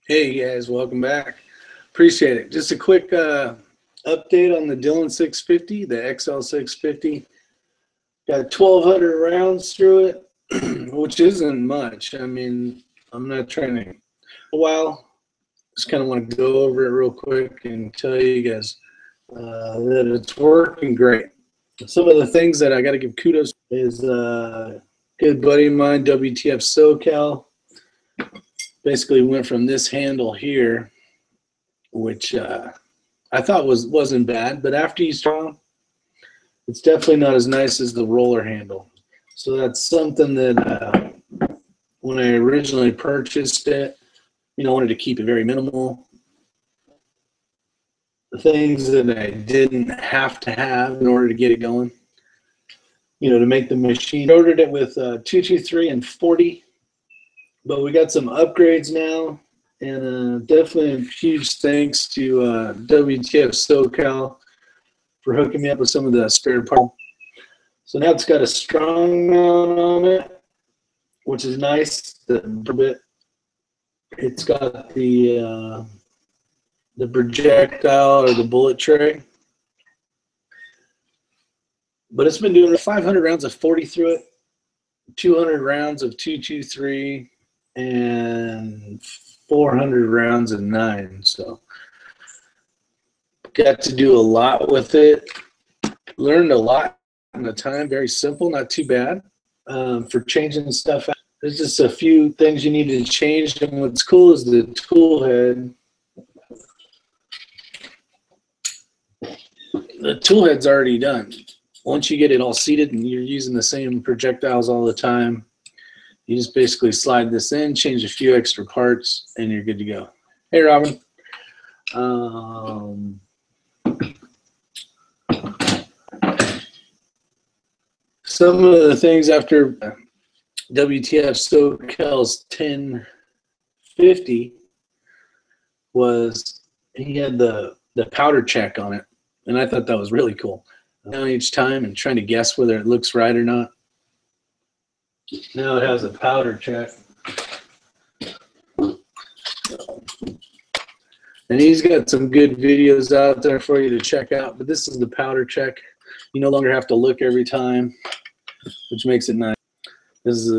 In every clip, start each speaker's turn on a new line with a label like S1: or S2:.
S1: Hey guys, welcome back. Appreciate it. Just a quick update on the Dillion 650, the XL 650. Got 1,200 rounds through it, which isn't much. I mean, I'm not trying to. A while, just kind of want to go over it real quick and tell you guys that it's working great. Some of the things that I got to give kudos is a good buddy of mine, WTF SoCal. Basically went from this handle here, which I thought wasn't bad, but after you start, it's definitely not as nice as the roller handle. So that's something that when I originally purchased it, I wanted to keep it very minimal. The things that I didn't have to have in order to get it going, to make the machine. I ordered it with 223 and 40. But we got some upgrades now, and definitely a huge thanks to WTF SoCal for hooking me up with some of the spare parts. So now it's got a strong mount on it, which is nice. It's got the projectile or the bullet tray, but it's been doing 500 rounds of 40 through it, 200 rounds of 223. And 400 rounds of 9. So got to do a lot with it. Learned a lot in the time. Very simple, not too bad for changing stuff out. There's just a few things you need to change. And what's cool is the tool head. The tool head's already done. Once you get it all seated and you're using the same projectiles all the time, you just basically slide this in, change a few extra parts, and you're good to go. Hey, Robin. Some of the things after WTF SoCal's 1050 was he had the powder check on it, and I thought that was really cool. Down each time and trying to guess whether it looks right or not. Now it has a powder check. And he's got some good videos out there for you to check out. But this is the powder check. You no longer have to look every time, which makes it nice. This is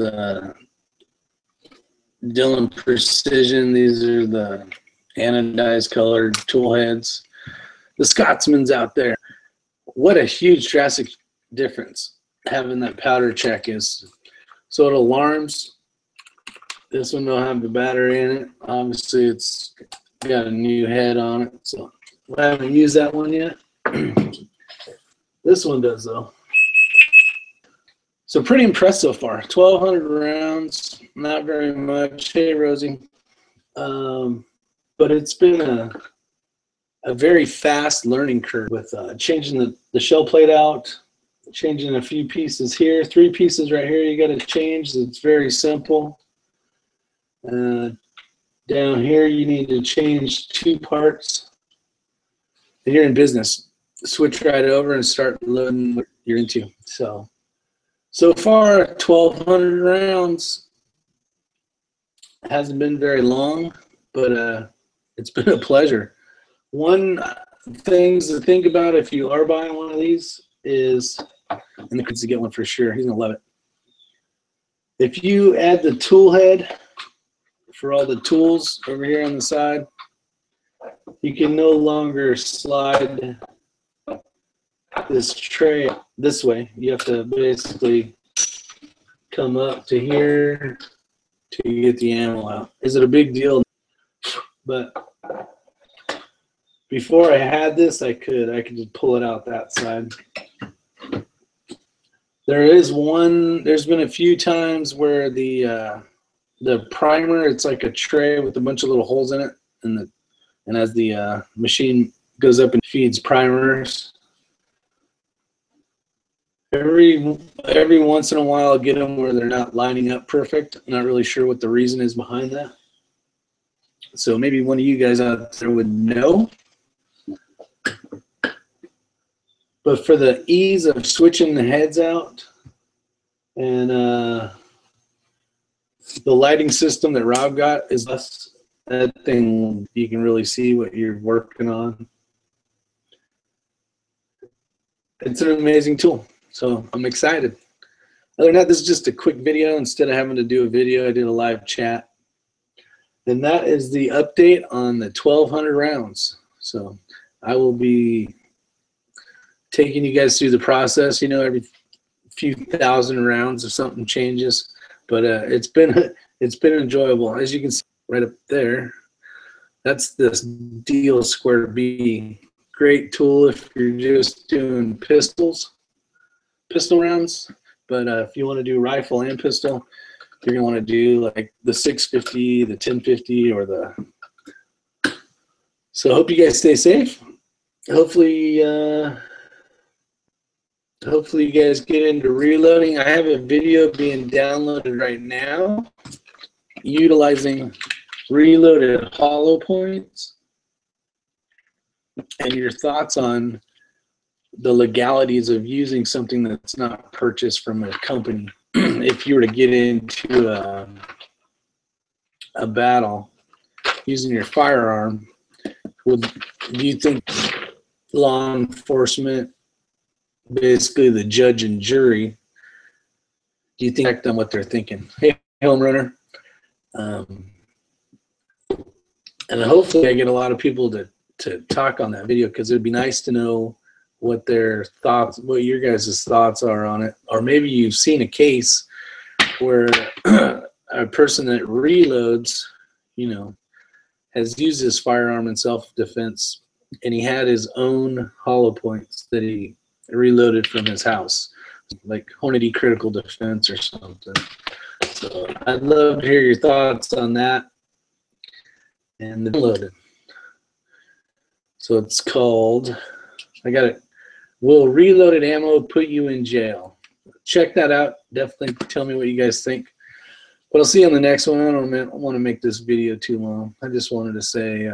S1: Dillion Precision. These are the anodized colored tool heads. The Scotsman's out there. What a huge drastic difference having that powder check is. So it alarms. This one don't have the battery in it. Obviously, it's got a new head on it, so I haven't used that one yet. This one does, though. So pretty impressed so far. 1,200 rounds, not very much. Hey, Rosie. But it's been a very fast learning curve with changing the shell plate out, changing a few pieces here, 3 pieces right here you got to change. It's very simple. Down here you need to change 2 parts. And you're in business. Switch right over and start loading what you're into. So far 1,200 rounds. Hasn't been very long, but it's been a pleasure. One things to think about if you are buying one of these is, and the kids to get one for sure. He's gonna love it. If you add the tool head for all the tools over here on the side, you can no longer slide this tray this way. You have to basically come up to here to get the ammo out. Is it a big deal? But before I had this, I could just pull it out that side. There's been a few times where the primer, it's like a tray with a bunch of little holes in it, and as the machine goes up and feeds primers, every once in a while I'll get them where they're not lining up perfect. I'm not really sure what the reason is behind that. So maybe one of you guys out there would know. But for the ease of switching the heads out and the lighting system that Rob got is less That thing, you can really see what you're working on. It's an amazing tool, so I'm excited. Other than that, this is just a quick video. Instead of having to do a video, I did a live chat. And that is the update on the 1200 rounds. So I will be taking you guys through the process, you know, every few thousand rounds if something changes. But it's been enjoyable. As you can see right up there, that's this Deal Square B. Great tool if you're just doing pistol rounds. But if you want to do rifle and pistol, you're going to want to do like the 650, the 1050, or the... So I hope you guys stay safe. Hopefully you guys get into reloading. I have a video being downloaded right now utilizing reloaded hollow points and your thoughts on the legalities of using something that's not purchased from a company. If you were to get into a battle using your firearm, do you think law enforcement, basically the judge and jury, do you think act on what they're thinking? Hey, home runner. And hopefully I get a lot of people to talk on that video, because it'd be nice to know what their thoughts, what your guys' thoughts are on it. Or maybe you've seen a case where a person that reloads, you know, has used his firearm in self-defense, and he had his own hollow points that he reloaded from his house, like Hornady Critical Defense or something. So I'd love to hear your thoughts on that. And the loaded. So it's called, I got it, Will Reloaded Ammo Put You in Jail? Check that out. Definitely tell me what you guys think. But I'll see you on the next one. I don't want to make this video too long. I just wanted to say,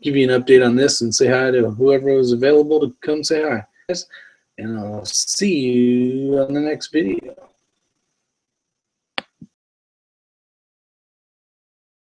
S1: give you an update on this and say hi to whoever was available to come say hi. And I'll see you on the next video.